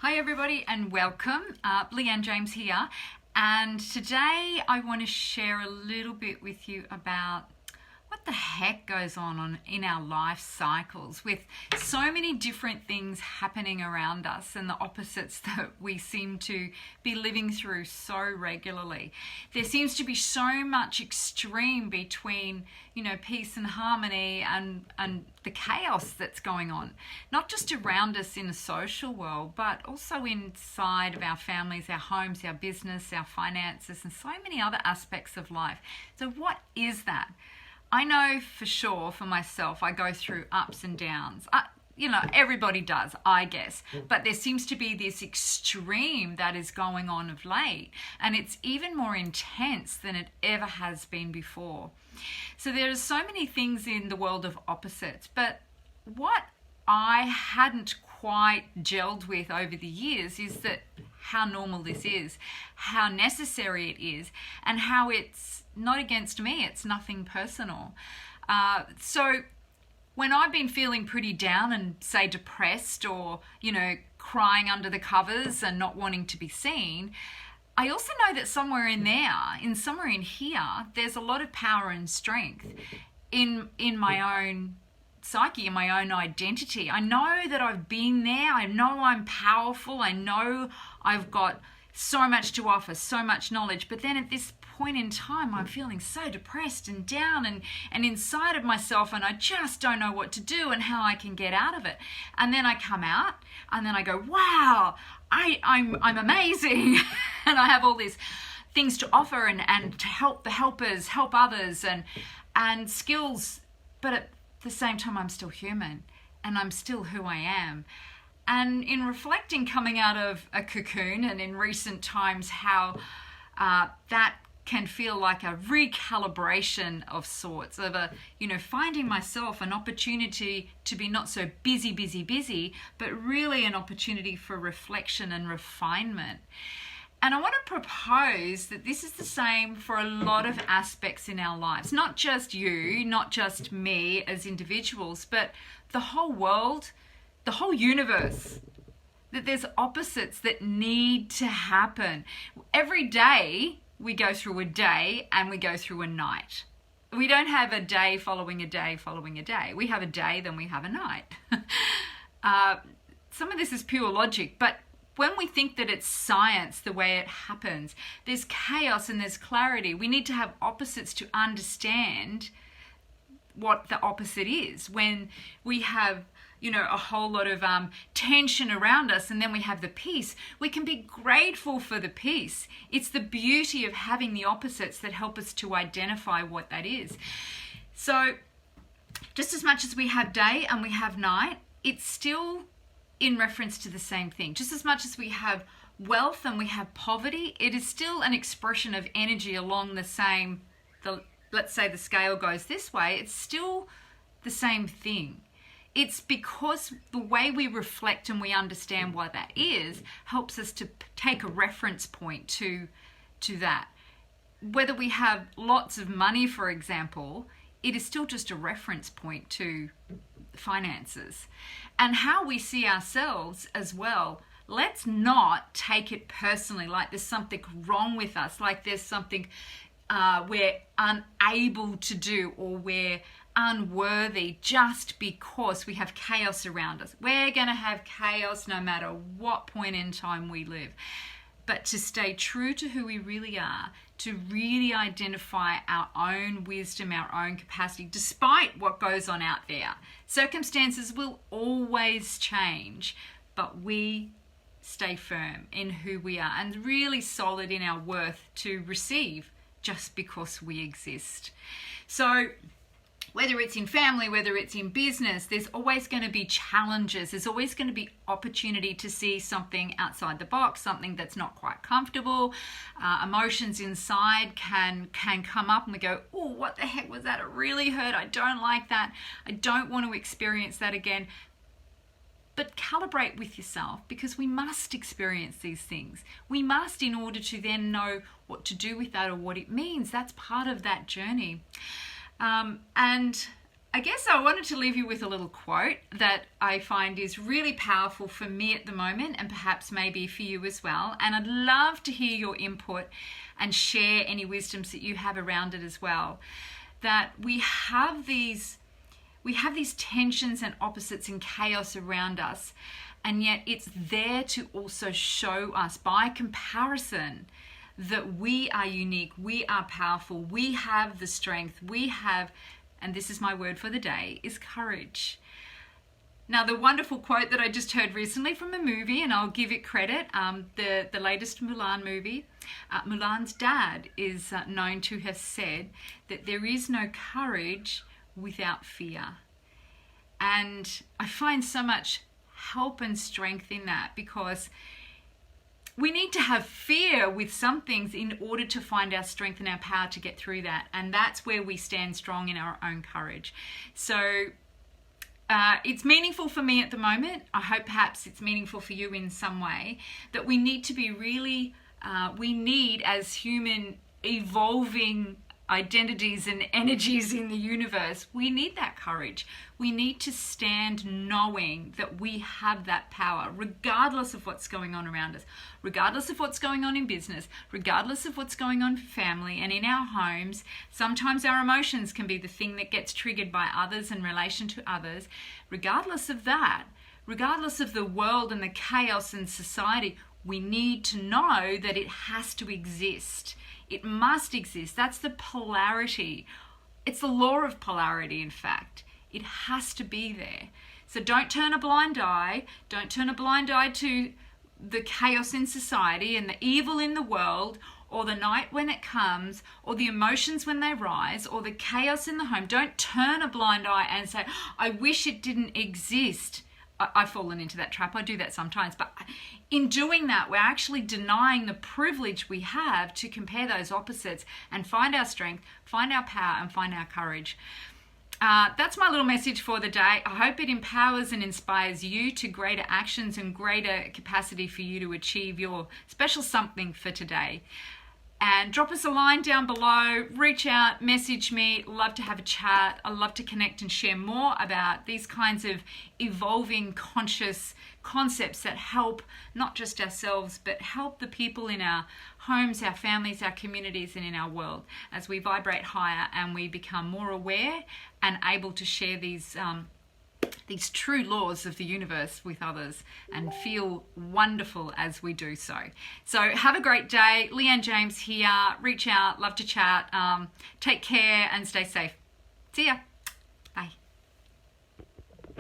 Hi everybody and welcome. Leanne James here, and today I want to share a little bit with you about what the heck goes on in our life cycles with so many different things happening around us and the opposites that we seem to be living through so regularly. There seems to be so much extreme between, peace and harmony and the chaos that's going on, not just around us in the social world, but also inside of our families, our homes, our business, our finances, and so many other aspects of life. So what is that? I know for sure for myself, I go through ups and downs. Everybody does, I guess. But there seems to be this extreme that is going on of late. And it's even more intense than it ever has been before. So there are so many things in the world of opposites. But what I hadn't quite gelled with over the years is that how normal this is, how necessary it is, and how it's not against me, it's nothing personal. So when I've been feeling pretty down and say depressed or, crying under the covers and not wanting to be seen, I also know that somewhere in here, there's a lot of power and strength in my own psyche, in my own identity. I know that I've been there. I know I'm powerful. I know I've got so much to offer, so much knowledge. But then at this point in time, I'm feeling so depressed and down and inside of myself, and I just don't know what to do and how I can get out of it. And then I come out and then I go, wow, I'm amazing. And I have all these things to offer and to help the helpers, help others and skills. But at the same time, I'm still human and I'm still who I am. And in reflecting coming out of a cocoon and in recent times how that can feel like a recalibration of sorts of finding myself an opportunity to be not so busy, but really an opportunity for reflection and refinement. And I want to propose that this is the same for a lot of aspects in our lives, not just you, not just me as individuals, but the whole world, the whole universe. That there's opposites that need to happen. Every day we go through a day and we go through a night. We don't have a day following a day following a day. We have a day, then we have a night. Some of this is pure logic, but when we think that it's science, the way it happens, there's chaos and there's clarity. We need to have opposites to understand what the opposite is. When we have a whole lot of tension around us and then we have the peace, we can be grateful for the peace. It's the beauty of having the opposites that help us to identify what that is. So just as much as we have day and we have night, it's still in reference to the same thing. Just as much as we have wealth and we have poverty, it is still an expression of energy along the same, let's say the scale goes this way, it's still the same thing. It's because the way we reflect and we understand what that is helps us to take a reference point to that. Whether we have lots of money, for example, it is still just a reference point to finances. And how we see ourselves as well, let's not take it personally, like there's something wrong with us, like there's something we're unable to do or we're unworthy just because we have chaos around us. We're going to have chaos no matter what point in time we live. But to stay true to who we really are, to really identify our own wisdom, our own capacity, despite what goes on out there. Circumstances will always change, but we stay firm in who we are and really solid in our worth to receive just because we exist. So whether it's in family, whether it's in business, there's always going to be challenges. There's always going to be opportunity to see something outside the box, something that's not quite comfortable. Emotions inside can come up and we go, oh, what the heck was that? It really hurt. I don't like that. I don't want to experience that again. But calibrate with yourself, because we must experience these things. We must, in order to then know what to do with that or what it means. That's part of that journey. And I guess I wanted to leave you with a little quote that I find is really powerful for me at the moment, and perhaps maybe for you as well. And I'd love to hear your input and share any wisdoms that you have around it as well. That we have these tensions and opposites and chaos around us, and yet it's there to also show us by comparison that we are unique, we are powerful, we have the strength, we have, and this is my word for the day, is courage. Now, the wonderful quote that I just heard recently from a movie, and I'll give it credit, the latest Mulan movie, Mulan's dad is known to have said that there is no courage without fear. And I find so much help and strength in that, because we need to have fear with some things in order to find our strength and our power to get through that. And that's where we stand strong in our own courage. So it's meaningful for me at the moment. I hope perhaps it's meaningful for you in some way, that we need to be really, we need, as human evolving identities and energies in the universe, we need that courage. We need to stand knowing that we have that power, regardless of what's going on around us, regardless of what's going on in business, regardless of what's going on in family and in our homes. Sometimes our emotions can be the thing that gets triggered by others in relation to others. Regardless of that, regardless of the world and the chaos in society, we need to know that it has to exist. It must exist. That's the polarity. It's the law of polarity, in fact. It has to be there. So don't turn a blind eye. Don't turn a blind eye to the chaos in society and the evil in the world, or the night when it comes, or the emotions when they rise, or the chaos in the home. Don't turn a blind eye and say, I wish it didn't exist. I've fallen into that trap. I do that sometimes. But in doing that, we're actually denying the privilege we have to compare those opposites and find our strength, find our power, and find our courage. That's my little message for the day. I hope it empowers and inspires you to greater actions and greater capacity for you to achieve your special something for today. And drop us a line down below, reach out, message me. Love to have a chat. I love to connect and share more about these kinds of evolving conscious concepts that help not just ourselves, but help the people in our homes, our families, our communities, and in our world as we vibrate higher and we become more aware and able to share these true laws of the universe with others and feel wonderful as we do so. So have a great day. Leanne James here. Reach out. Love to chat. Take care and stay safe. See ya.